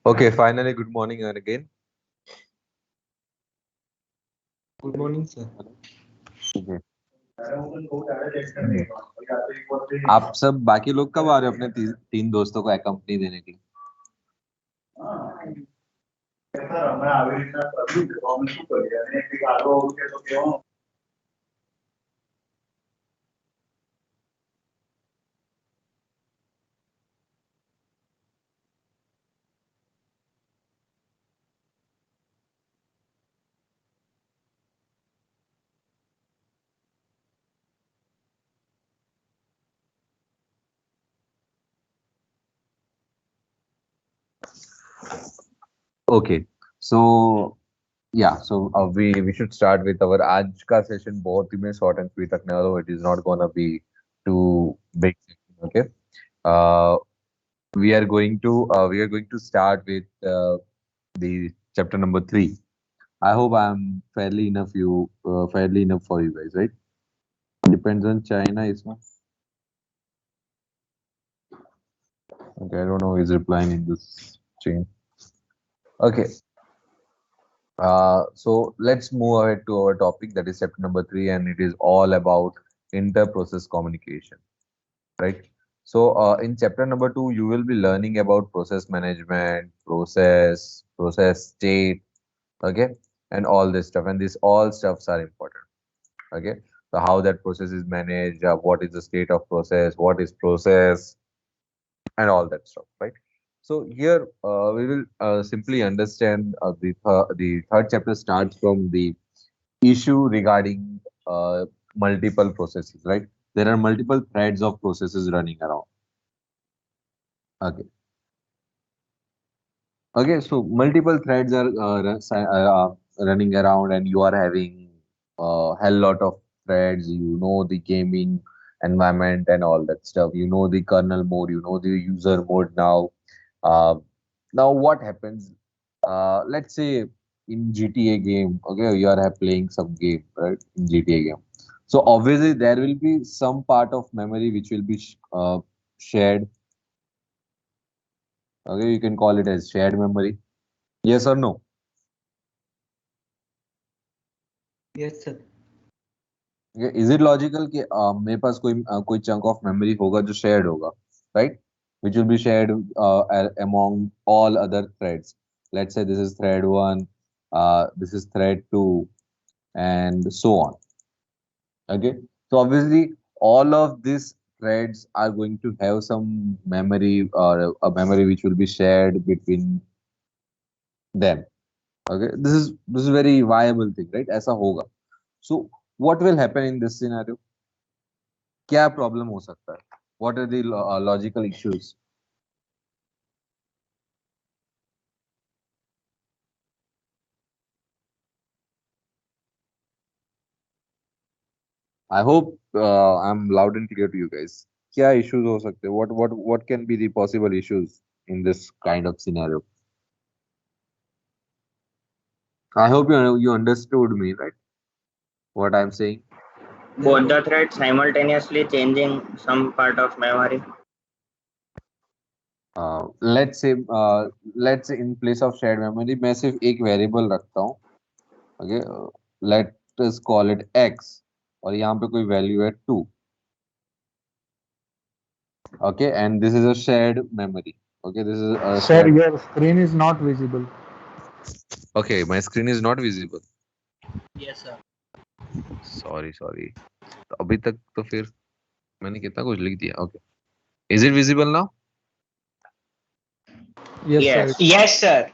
Okay, finally, good morning and again. Good morning, sir. Okay. आप सब बाकी लोग कब आ रहे हो अपने तीन दोस्तों को कंपनी देने के लिए? Okay, so yeah, so we should start with our आज का session बहुत ही मैं short and sweet रखने वाला हूँ. It is not gonna be too big. Okay. Uh, we are going to start with the chapter number 3. I hope I'm fairly enough for you guys, right? Depends on China, Isma. Okay, I don't know who is replying in this chain. Okay, so let's move ahead to our topic, that is chapter number 3, and it is all about inter-process communication, right? So in chapter number 2, you will be learning about process management, process state, okay, and all this stuff. And these all stuffs are important, okay? So how that process is managed, what is the state of process, what is process, and all that stuff, right? So here we will simply understand the third chapter starts from the issue regarding multiple processes, right? There are multiple threads of processes running around. Okay. Okay, so multiple threads are running around, and you are having a hell lot of threads. You know the gaming environment and all that stuff. You know the kernel mode. You know the user mode now. Uh, Now what happens? Let's say in GTA game, okay, you are playing some game, right? In GTA game. So obviously there will be some part of memory which will be shared. Okay, you can call it as shared memory. Yes or no? Yes, sir. Is it logical कि मेरे पास कोई chunk of memory होगा जो shared होगा, right? Which will be shared among all other threads. Let's say this is thread 1, this is thread 2, and so on. Okay, so obviously all of these threads are going to have some memory, or a memory which will be shared between them. Okay, this is very viable thing, right? ऐसा होगा. So what will happen in this scenario? क्या problem हो सकता है? What are the logical issues? I hope I am loud and clear to you guys. क्या issues हो सकते हैं? What can be the possible issues in this kind of scenario? I hope you understood me, right? What I'm saying. Yeah. Both the threads simultaneously changing some part of memory. Let's say in place of shared memory मैं सिर्फ एक variable रखता हूँ. Okay, let us call it x, और यहाँ पे कोई value है 2. Okay, and this is a shared memory. Okay, this is a Sir, shared. your screen is not visible. Okay, my screen is not visible. Yes, sir. Sorry. तो अभी तक तो फिर मैंने कितना कुछ लिख दिया. Okay, is it visible now? Yes, Yes. sir. Yes, sir.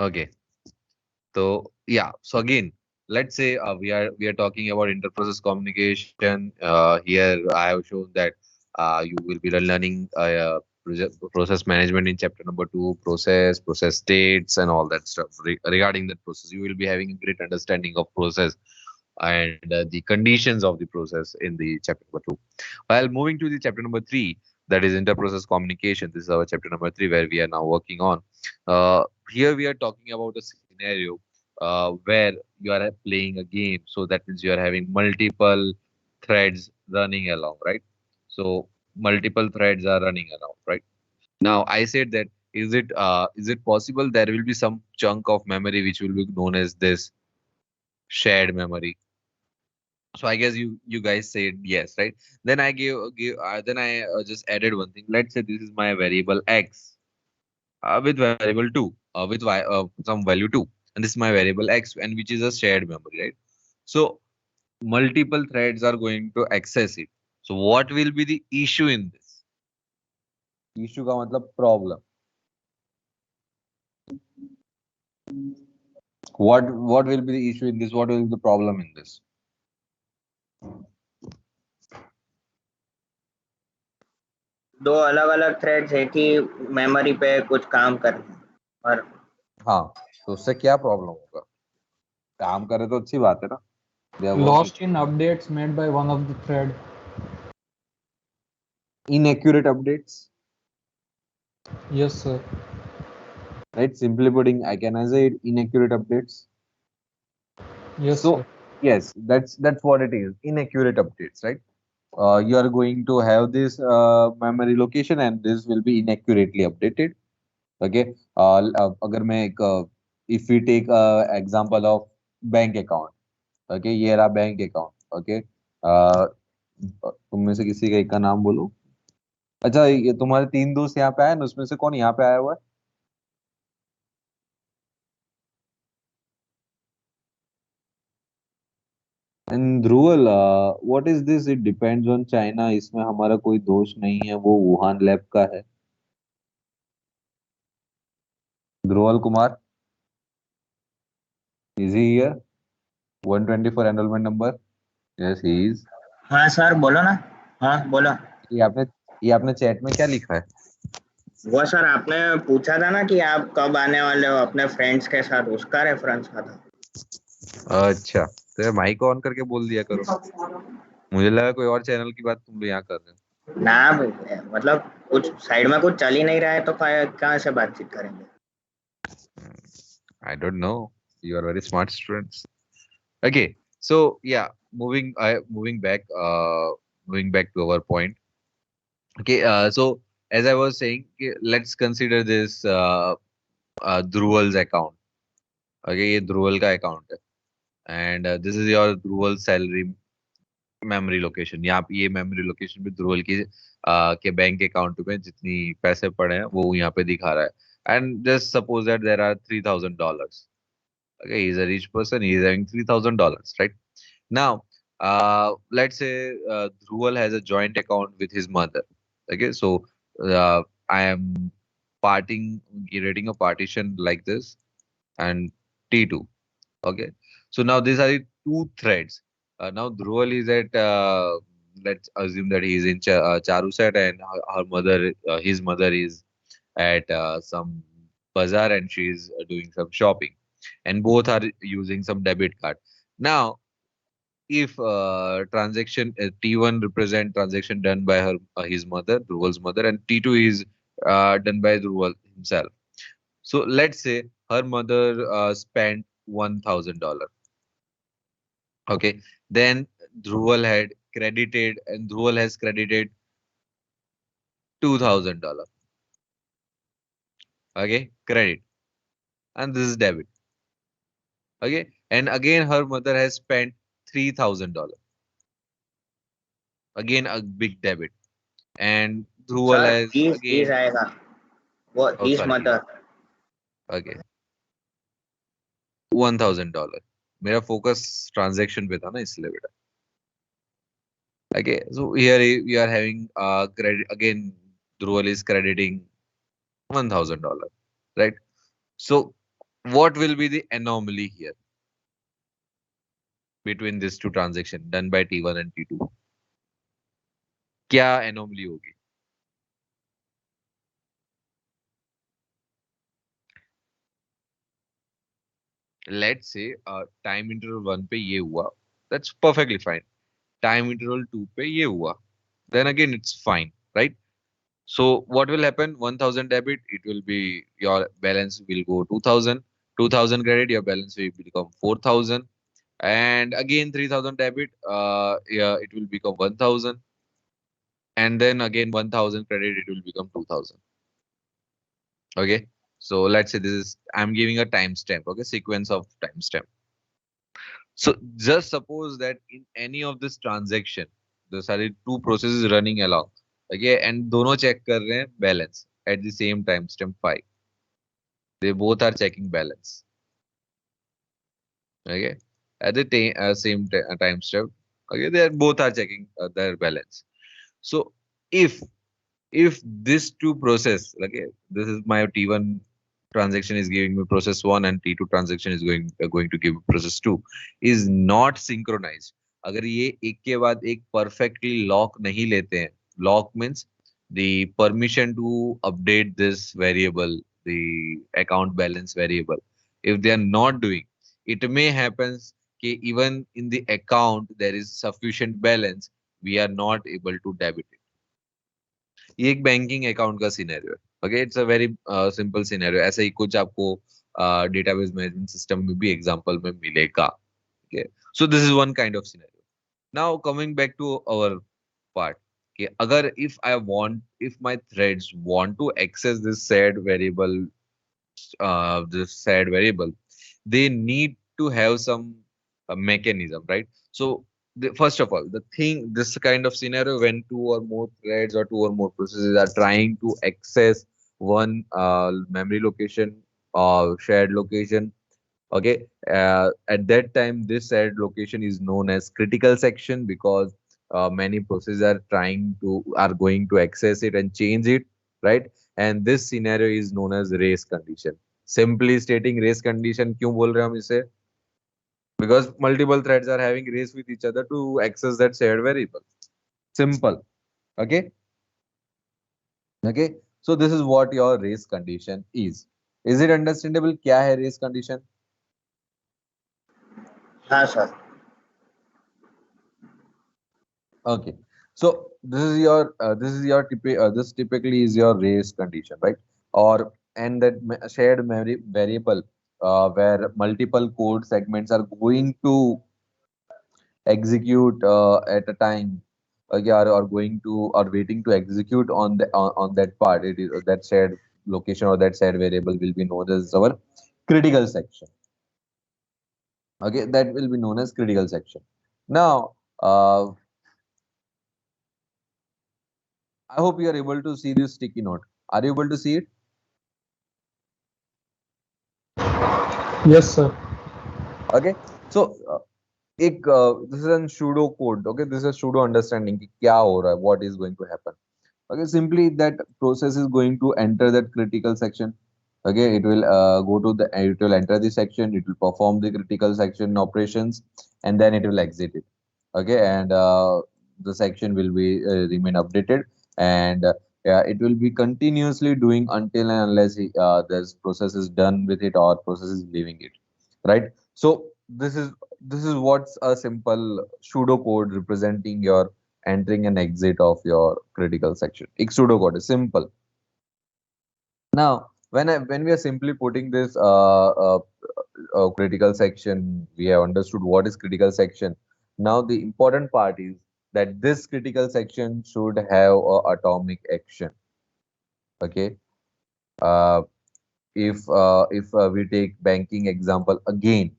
Okay, so yeah. So again, let's say we are talking about interprocess communication. Here I have shown that you will be learning process management in chapter number 2, process states, and all that stuff. Regarding that process, you will be having a great understanding of process and the conditions of the process in the chapter number 2. While moving to the chapter number 3, that is interprocess communication. This is our chapter number 3 where we are now working on. Here we are talking about a scenario where you are playing a game. So that means you are having multiple threads running along, right? So multiple threads are running around, right? Now I said that is it possible there will be some chunk of memory which will be known as this shared memory? So I guess you guys said yes, right? Then I then I just added one thing. Let's say this is my variable x with variable 2 with some value 2, and this is my variable x, and which is a shared memory, right? So multiple threads are going to access it. So what will be the issue in this? Issue का मतलब problem. What will be the issue in this? What will be the problem in this? दो अलग अलग threads एक ही memory पे कुछ काम कर रहे हैं और हाँ, तो उससे क्या प्रॉब्लम होगा? काम करे तो अच्छी बात है ना. They are working. Lost in updates made by one of the thread. Inaccurate updates, Yes, sir. right? Simply putting, I can say it, inaccurate updates. Yes, So sir. yes, that's what it is. Inaccurate updates, right? You are going to have this memory location, and this will be inaccurately updated. Okay. अगर मैं एक if we take example of bank account, okay, ये रहा bank account. Okay, तुम में से किसी का एक का नाम बोलो. अच्छा, ये तुम्हारे 3 दोस्त यहाँ पे आए ना, उसमें से कौन यहाँ पे आया हुआ है? And Dhruval, what is this? It depends on China. इसमें हमारा कोई दोष नहीं है, वो वुहान लैब का है. Dhruval Kumar, is he here? 124 enrolment number. Yes he is. हाँ सर बोलो ना. हाँ बोलो. ये आपने ये आपने चैट में क्या लिखा है? वो सर आपने पूछा था ना कि आप कब आने वाले हो अपने फ्रेंड्स के साथ, उसका रेफरेंस था. अच्छा, तो माइक ऑन करके बोल दिया करो. मुझे लगा कोई और चैनल की बात तुम लोग यहाँ कर रहे हो. ना मतलब कुछ साइड में कुछ चल ही नहीं रहा है तो कहाँ से बातचीत करेंगे. I don't know. You are very smart students. Okay, so yeah, moving back to our point. Okay, so as I was saying, okay, let's consider this Dhruval's account. Okay, ये ध्रुवल का account है, and this is your Dhruval salary memory location. यहाँ पे ये memory location पे ध्रुवल की के bank account में जितनी पैसे पड़े हैं वो यहाँ पे दिखा रहा है. And just suppose that there are $3,000. Okay, he's a rich person. He is having $3,000, right? Now, let's say Dhruval has a joint account with his mother. Okay, so I am creating a partition like this, and T2. Okay, so now these are the two threads. Now Dhruval is at let's assume that he is in Charuset, and his mother is at some bazaar, and she is doing some shopping, and both are using some debit card. Now, if transaction T1 represent transaction done by his mother, Dhruval's mother, and T2 is done by Dhruval himself. So let's say her mother spent $1,000. Okay, then Dhruval had credited, and Dhruval has credited $2,000. Okay, credit, and this is debit. Okay, and again her mother has spent $3,000. Again a big debit, and Dhruval sir has तीस again. आएगा वो Oh, तीस sorry. Mother. Okay, $1,000. मेरा focus transaction पे था ना, इसलिए बेटा. Okay, so here we are having credit again. Dhruval is crediting $1,000, right? So what will be the anomaly here between these two transactions done by T1 and T2? क्या anomaly होगी? Let's say time interval 1 पे ये हुआ, that's perfectly fine. Time interval 2 पे ये हुआ, then again it's fine, right? So what will happen? 1,000 debit, it will be your balance will go 2,000. 2,000 credit, your balance will become 4,000. And again 3,000 debit, yeah, it will become 1,000. And then again 1,000 credit, it will become 2,000. Okay, so let's say this is I'm giving a timestamp. Okay, sequence of timestamp. So just suppose that in any of this transaction, the सारी two processes running along. Okay, and दोनों check कर रहे हैं balance at the same timestamp 5. They both are checking balance. Okay, at the same timestamp. Okay, they are both are checking their balance. So if this two process, okay, this is my T1 transaction is giving me process 1 and T2 transaction is going to give process 2 is not synchronized. अगर ये एक के बाद एक perfectly lock नहीं लेते हैं, lock means the permission to update this variable, the account balance variable. If they are not doing, it may happens कि even in the account there is sufficient balance, we are not able to debit it. ये एक banking account का scenario है. Okay, it's a very simple scenario. ऐसा ही कुछ आपको database management system में भी एग्जांपल में मिलेगा. Okay, so this is one kind of scenario. Now coming back to our part कि अगर if I want, if my threads want to access this said variable, they need to have some mechanism, right? So first of all, the thing, this kind of scenario when two or more threads or two or more processes are trying to access one memory location or shared location. Okay, at that time, this shared location is known as critical section because many processes are going to access it and change it, right? And this scenario is known as race condition. Simply stating race condition, क्यों बोल रहे हैं हम इसे? Because multiple threads are having race with each other to access that shared variable. Simple. Okay. Okay. So this is what your race condition is. Is it understandable? क्या है race condition? हाँ sir. Okay. So this is your this typically is your race condition, right? Or and that shared memory variable where multiple code segments are going to execute at a time, or going to or waiting to execute on the on that part. It is that shared location or that shared variable will be known as our critical section. Okay, that will be known as critical section. Now, I hope you are able to see this sticky note. Are you able to see it? Yes, sir. Okay. So एक this is a pseudo code. Okay, this is a pseudo understanding कि क्या हो रहा है, what is going to happen. Okay, simply that process is going to enter that critical section. Okay, it will it will enter the section, it will perform the critical section operations, and then it will exit it. Okay, and the section will be remain updated, and yeah, it will be continuously doing until and unless this process is done with it or process is leaving it, right? So this is what's a simple pseudo code representing your entering and exit of your critical section. एक pseudo code is simple. Now, when we are simply putting this critical section, we have understood what is critical section. Now, the important part is that this critical section should have a atomic action. Okay. Uh, if we take banking example again,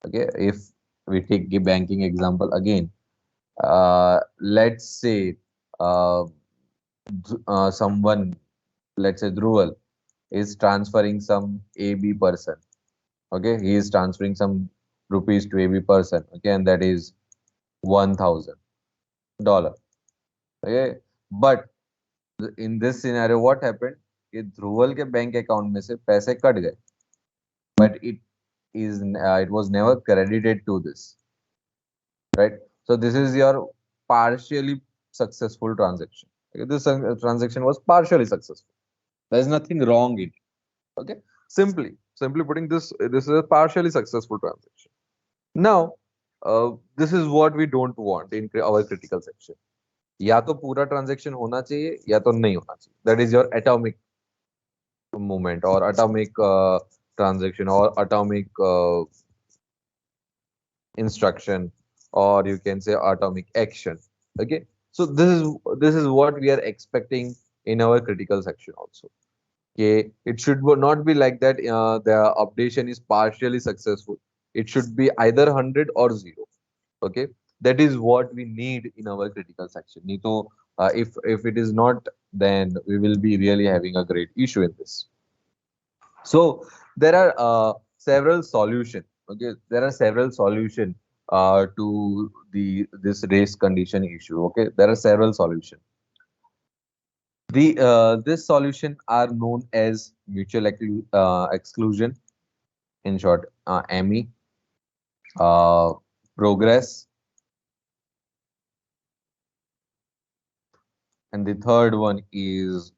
okay, if we take the banking example again, let's say someone, let's say Dhruval, is transferring some AB person. Okay, he is transferring some rupees to AB person. Okay, and that is $1,000. Okay, but in this scenario, what happened? कि ध्रुवल के bank account में से पैसे cut गए, but it was never credited to this, right? So this is your partially successful transaction. Okay, this transaction was partially successful. There is nothing wrong in it. Okay, simply putting this is a partially successful transaction. Now, this is what we don't want in our critical section. या तो पूरा transaction होना चाहिए या तो नहीं होना चाहिए. That is your atomic movement or atomic transaction or atomic instruction, or you can say atomic action. Okay, so this is what we are expecting in our critical section also. Okay, it should not be like that. The updation is partially successful. It should be either 100 or 0. Okay, that is what we need in our critical section. नहीं तो, if it is not, then we will be really having a great issue in this. So there are several solutions. Okay, there are several solutions to this race condition issue. Okay, there are several solutions. This solution are known as mutual exclusion, in short, ME, progress, and the third one is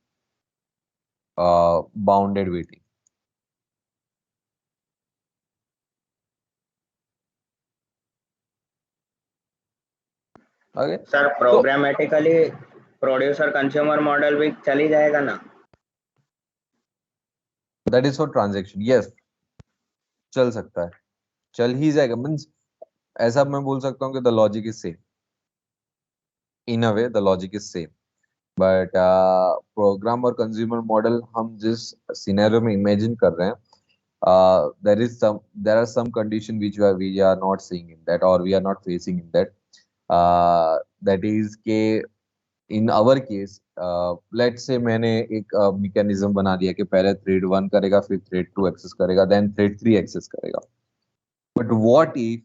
bounded waiting. Okay, sir so programmatically producer consumer model भी चली जाएगा ना? that is for transaction. Yes, चल सकता है, चल ही जाएगा. Means ऐसा मैं बोल सकता हूँ कि the logic is same. In a way, the logic is same. But program और कंज्यूमर मॉडल हम जिस सिनेरियो में इमेजिन कर रहे हैं, there are some condition which we are not seeing in that, or we are not facing in that. That is के in our case, let's say मैंने एक mechanism बना दिया कि पहले thread 1 करेगा, फिर thread 2 access करेगा, then thread 3 access करेगा. But what if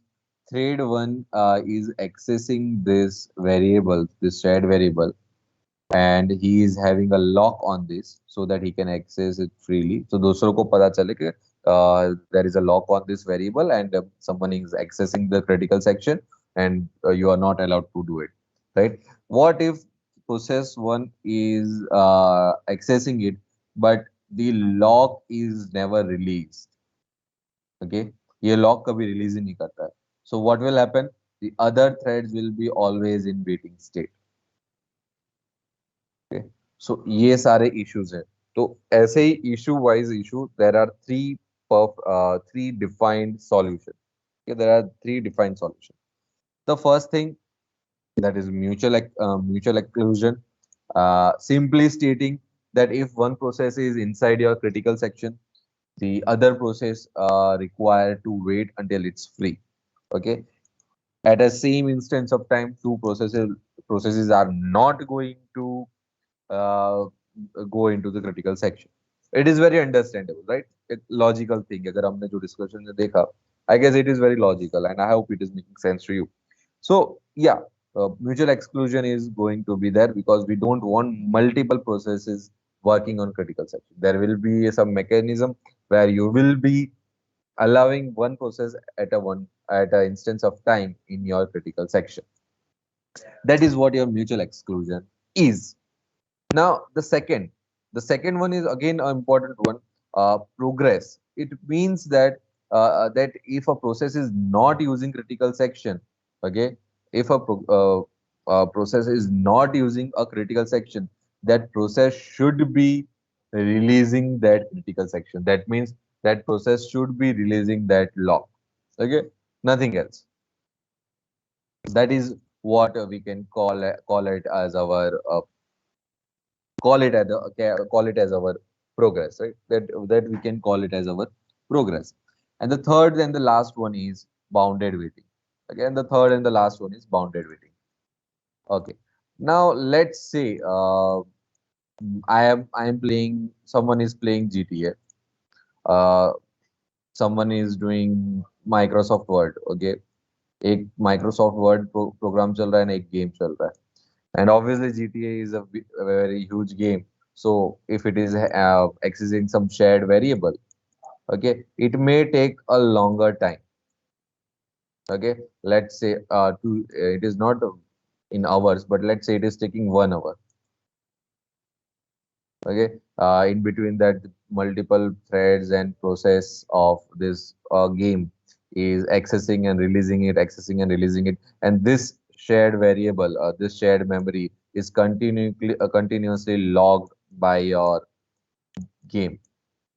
thread 1 is accessing this variable, this shared variable, and he is having a lock on this so that he can access it freely. So दूसरों को पता चले कि there is a lock on this variable, and someone is accessing the critical section, and you are not allowed to do it, right? What if process 1 is accessing it, but the lock is never released? Okay, ये lock कभी release ही नहीं करता है. So what will happen? The other threads will be always in waiting state. सो ये सारे issues हैं. तो ऐसे ही issue wise issue, there are three defined solution. There are three defined solution. The first thing, that is mutual exclusion, simply stating that if one process is inside your critical section, the other process require to wait until it's free. Okay, at a same instance of time, two processes are not going to uh, go into the critical section. It is very understandable, right? एक logical thing. अगर हमने जो discussion में देखा, I guess it is very logical, and I hope it is making sense to you. So yeah, mutual exclusion is going to be there because we don't want multiple processes working on critical section. There will be some mechanism where you will be allowing one process at an instance of time in your critical section. That is what your mutual exclusion is. Now, the second one is again an important one. Progress. It means that that if a process is not using critical section, okay, if a process is not using a critical section, that process should be releasing that critical section. That means that process should be releasing that lock. Okay, nothing else. That is what we can call it as our call it as our progress, right? That we can call it as our progress. And the third and the last one is bounded waiting. Again, the third and the last one is bounded waiting. Okay. Now let's say I am playing. Someone is playing GTA. Uh, Someone is doing Microsoft Word. Okay. एक Microsoft Word program चल रहा है ना, एक game चल रहा है. And obviously, GTA is a very huge game. So if it is accessing some shared variable, okay, it may take a longer time. Okay, let's say it is not in hours, but let's say it is taking 1 hour. Okay, in between that, multiple threads and process of this game is accessing and releasing it, and this shared variable, this shared memory is continuously logged by your game,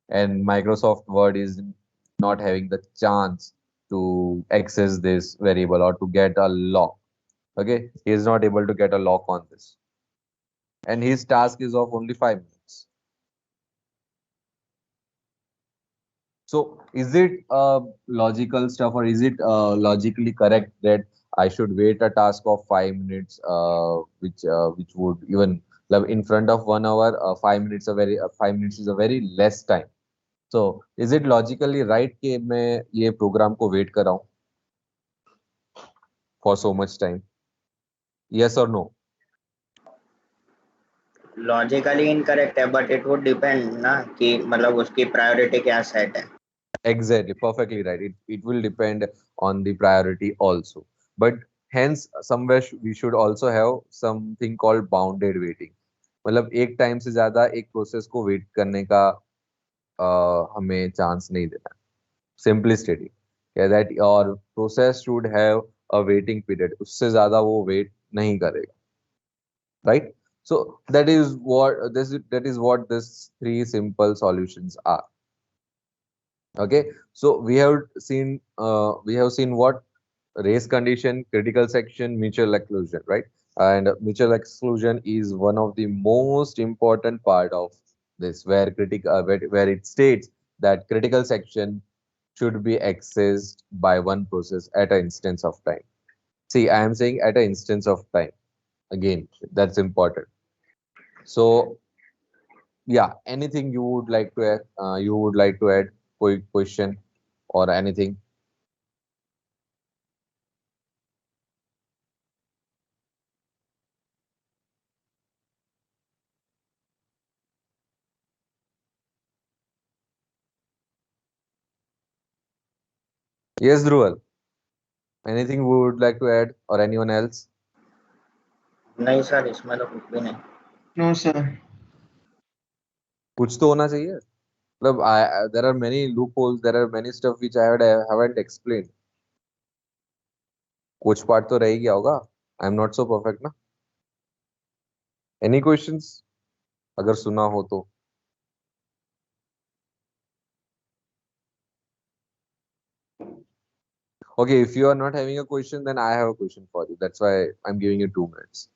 and Microsoft Word is not having the chance to access this variable or to get a lock. Okay, he is not able to get a lock on this, and his task is of only 5 minutes. So is it logical stuff, or is it logically correct that I should wait a task of 5 minutes, which would even like in front of 1 hour, 5 minutes a very 5 minutes is a very less time. So is it logically right कि मैं ये program को wait कर रहा हूँ for so much time? Yes or no? Logically incorrect है but it would depend ना कि मतलब उसकी प्रायोरिटी क्या सेट है. Exactly, perfectly right. It will depend on the priority also. But hence, somewhere we should also have something called bounded waiting. मतलब एक time से ज्यादा एक प्रोसेस को वेट करने का हमें चांस नहीं देना. Simply stating that your process should have a waiting period. उससे ज्यादा वो वेट नहीं करेगा. Right? So that is what these three simple solutions are. Okay, so we have seen what race condition, critical section, mutual exclusion, right? And mutual exclusion is one of the most important part of this, where it states that critical section should be accessed by one process at an instance of time. See, I am saying at an instance of time. Again, that's important. So yeah, anything you would like to add, quick question or anything? Yes, Dhruval. Anything we would like to add, or anyone else? नहीं sir इसमें तो कुछ भी नहीं. No, sir. कुछ तो होना चाहिए. मतलब there are many loopholes, there are many stuff which haven't explained. कुछ पार्ट तो रह ही गया होगा. I am not so perfect ना. एनी क्वेश्चंस अगर सुना हो तो. Okay, if you are not having a question, then I have a question for you. That's why I'm giving you 2 minutes.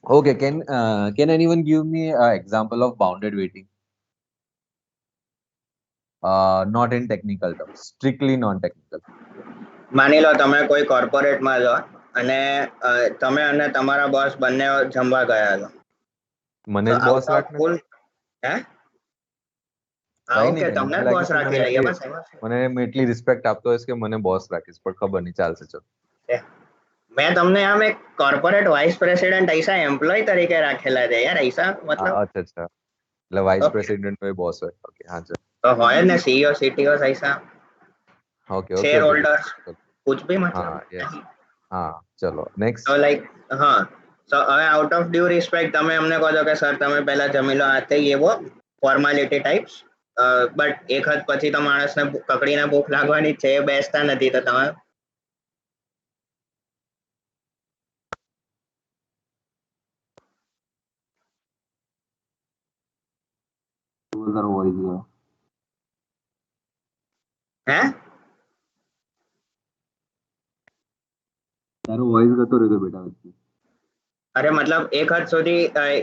Okay, can anyone give me an example of bounded waiting? Not in technical terms, strictly non-technical. માની લો તમે કોઈ કોર્પોરેટમાં છો અને તમે અને તમારા boss બંને જમવા ગયા છો મને તો જ બોસ આઉટ ઓફ રાખને. ફૂલ હે હા કઈ ઓકે નહીં, તમને મને જ લાગે બોસ છે રાખી લઈએ બસ મને એટલી રિસ્પેક્ટ આપતો હોઈશ કે મને બોસ રાખીશ, પણ ખબર નહીં, ચાલશે ચલો. મેં તમને આમ એક કોર્પોરેટ વાઇસ પ્રેસિડેન્ટ ऐसा એમ્પ્લોય તરીકે રાખેલા છે યાર ऐसा મતલબ અચ્છા અચ્છા, એટલે વાઇસ પ્રેસિડેન્ટ હોય, બોસ હોય. ઓકે, હા ચલો. તો હોય ને સીईओ सीटीओ ऐसा okay okay share okay holders कुछ भी હા मतलब યસ, હા ચલો નેક્સ્ટ. તો લાઈક હા તો હવે આઉટ ઓફ ડ્યુ રિસ્પેક્ટ તમે અમને કહો છો કે સર તમે પહેલા જમી લો આ તે એવો ફોર્માલિટી ટાઈપ્સ બટ એક હદ પછી તો માણસને કકડીને ભૂખ લાગવાની જ છે એ બેસતા નથી તો તમે હે તારો વોઇસ જતો રહ્યો બેટા વચ્ચે. અરે મતલબ એક હદ સુધી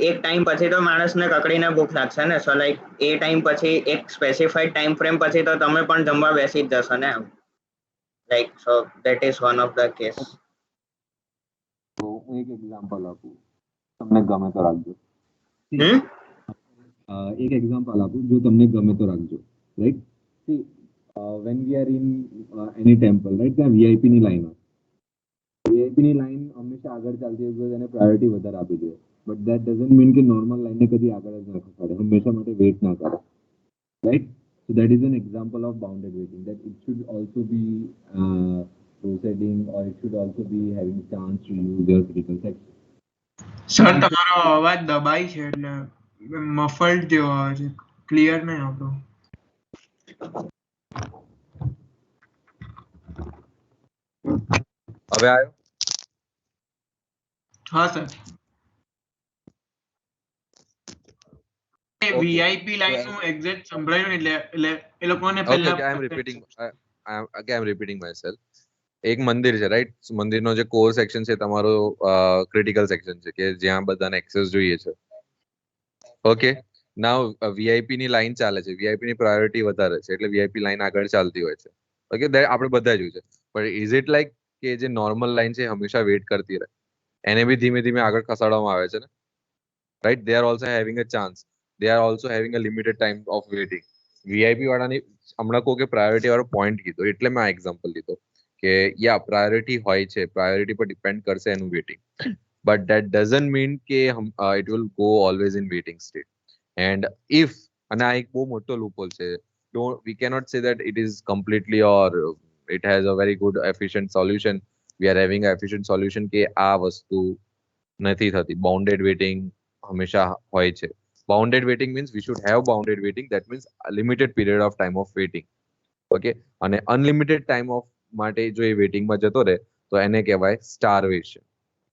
એક ટાઈમ પછી તો માણસને કકડીને ભૂખ લાગશે ને સો લાઈક એ ટાઈમ પછી એક સ્પેસિફાઈડ ટાઈમ ફ્રેમ પછી તો તમે પણ જમવા બેસી જ જશો ને like so that is one of the case તો હું એક એક્ઝામ્પલ આપું, તમને ગમે તો રાખજો. હમ એક એક્ઝામ્પલ આપું, જો તમને ગમે તો રાખજો, right. C when we are in any temple, right, ત્યાં વીઆઈપી ની લાઈન હોય. વીઆઈપી ની લાઈન હંમેશા આગળ ચાલતી હોય, એને પ્રાયોરિટી વધારે આપી દે. બટ ધેટ ડઝન્ટ મીન કે નોર્મલ લાઈનને કદી આગળ જ ના ખસાડે, હંમેશા માટે વેઇટ ના કરે, right. So that is an example of bounded waiting, that it should also be proceeding, or it should also be having chance to use your critical section. Sir તમારો અવાજ દબાઈ છે એટલે મફલ્ડ જેવો આવે છે, ક્લિયર નહીં આવતો. હવે આવ્યો? હા સર વીઆઈપી લાઈન નું એક્ઝેક્ટ સંભળાયું એટલે એટલે એ લોકોને પહેલા આઈ એમ રિપીટિંગ myself. એક મંદિર છે, રાઈટ. મંદિરનો જે કોર સેક્શન છે તમારો ક્રિટિકલ સેક્શન છે, કે જ્યાં બધાને એક્સેસ જોઈએ છે. ઓકે, નાઉ વીઆઈપી ની લાઈન ચાલે છે, વીઆઈપી ની પ્રાયોરિટી વધારે છે, એટલે વીઆઈપી લાઈન આગળ ચાલતી હોય છે. ઓકે, આપણે બધા જોયું છે. પણ ઇઝ ઇટ લાઈક કે જે નોર્મલ લાઈન છે હંમેશા વેઇટ કરતી રહે, એને બી ધીમે ધીમે આગળ ખસાડવામાં આવે છે ને, right. They are also having a chance, they are also having a limited time of waiting. VIP વાળાની હમણાં કહું કે પ્રાયોરિટી વાળો પોઈન્ટ કીધો એટલે મેં આ એક્ઝામ્પલ લીધો કે યા પ્રાયોરિટી હોય છે, પ્રાયોરિટી પર ડિપેન્ડ કરશે એનું waiting, but that doesn't mean કે it will go always in waiting state. And if, અને આ એક બહુ મોટો લૂપહોલ છે, we cannot say that it is completely or it has a very good efficient solution. We are having a efficient solution કે આ વસ્તુ નથી થતી. બાઉન્ડેડ વેઇટિંગ હંમેશા હોય છે. Bounded waiting means we should have bounded waiting, that means limited period of time of waiting. Okay, અને unlimited time of માટે જો એ વેઇટિંગમાં જતો રહે તો એને કહેવાય starvation.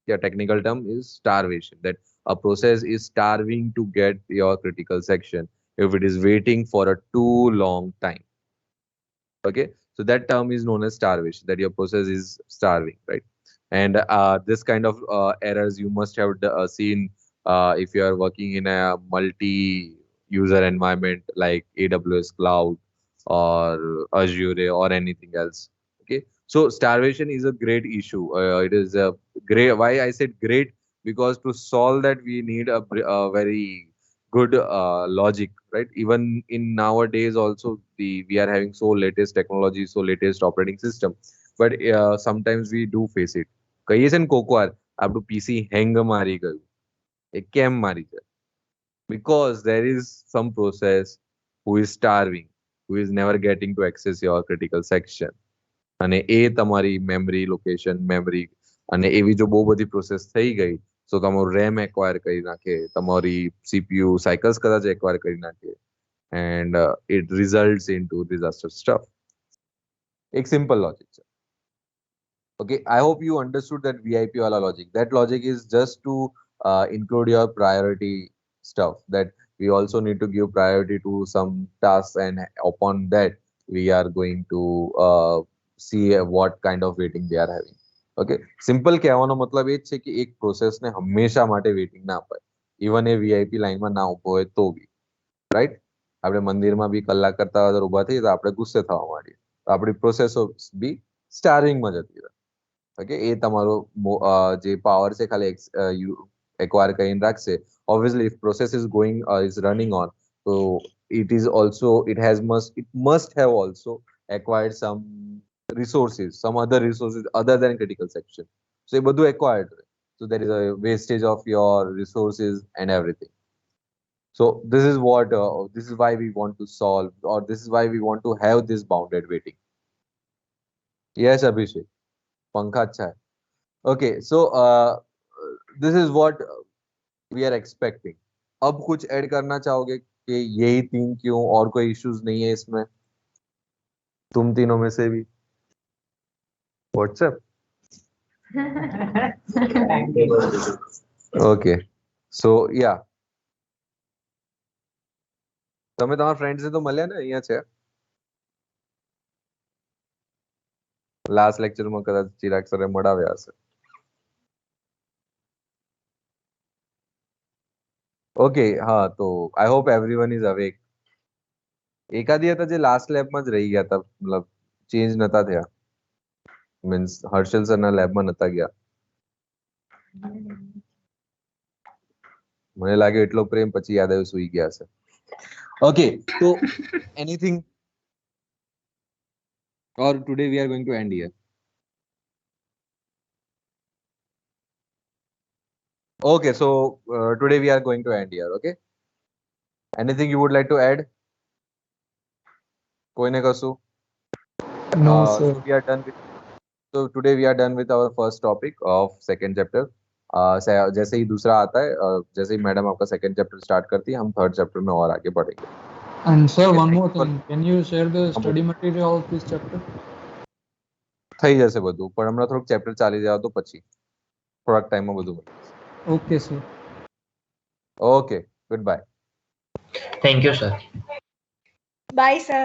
The technical term is starvation, that a process is starving to get your critical section if it is waiting for a too long time. Okay, so that term is known as starvation, that your process is starving, right? And this kind of errors you must have seen if you are working in a multi user environment like AWS cloud or Azure or anything else. Okay, so starvation is a great issue. It is a great, why I said great, because to solve that we need a very good logic, right? Even in nowadays also we are having so latest technology, so latest operating system, but sometimes we do face it. કહીએ છે ને કોક વાર આપણું પીસી હેંગ મારી ગયું, એ કેમ મારી જાય? Because there is some process who is starving, who is never getting to access your critical section. અને એ તમારી મેમરી લોકેશન, મેમરી, અને એવી જો બહુ બધી પ્રોસેસ થઈ ગઈ તો તમારું રેમ એક્વાયર કરી નાખે, તમારી સીપીયુ સાયકલ્સ કદાચ એક્વાયર કરી નાખે, and it results into disaster stuff. એક સિમ્પલ લોજિક છે. Okay, I hope you understood that VIP wala logic. That logic is just to include your priority stuff, that we also need to give priority to some tasks, and upon that we are going to see what kind of waiting they are having. Okay, simple કહેવાનો મતલબ એ જ છે કે એક પ્રોસેસને હંમેશા માટે waiting ના અપાય, ઇવન એ વીઆઈપી લાઈનમાં ના ઉભો હોય તો બી, રાઈટ? આપણે મંદિરમાં બી કલાક કરતા વધારે ઉભા થઈએ તો આપણે ગુસ્સે થવા માંડીએ, તો આપણી પ્રોસેસો બી સ્ટારિંગમાં જતી રહે. ઓકે, એ તમારો જે પાવર છે ખાલી એક્વાયર કરીને રાખશે. Obviously if process is going is running on, so it must have also acquired some resources, some other resources other than critical section. So એ બધું acquired રહે. So there is a wastage of your resources and everything. So this is why we want to solve, or this is why we want to have this bounded waiting. Yes, Abhishek. पंखा अच्छा है. Okay, so this is what we are expecting. अब कुछ add करना चाहोगे कि यही 3 क्यों, और कोई इश्यूज नहीं है इसमें तुम तीनों में से भी? व्हाट्सएप. ओके, सो या તમે તમારા ફ્રેન્ડ से તો મળ્યા ને? અહીંયા છે લાસ્ટ લેક્ચરમાં કદાચ ચિરાગ સરે મળાવ્યા હશે. ઓકે, હા, તો I hope everyone is awake. એકાદી હતા જે લાસ્ટ લેબમાં જ રહી ગયા હતા, મતલબ ચેન્જ નતા થયા, મીન્સ હર્ષલ સરના લેબમાં નતા ગયા. મને લાગે એટલો પ્રેમ પછી યાદ આવ્યું સુઈ ગયા છે. ઓકે, તો anything, or today we are going to end here? Okay, so today we are going to end here. Okay, anything you would like to add? કોઈને કશું? No, So sir. we are done with, so today we are done with our first topic of second chapter. जैसे ही दूसरा आता है, जैसे ही madam आपका second chapter start करती है, हम थर्ड चैप्टर में और आगे बढ़ेंगे. And sir, Okay, one thank more you for- thing. Can you share the study material of this chapter? થઈ જશે બધું, પણ હમણાં થોડુંક ચેપ્ટર ચાલી જાય તો પછી થોડાક ટાઈમમાં બધું. Okay, sir. Okay, good bye. Thank you sir. Bye, sir.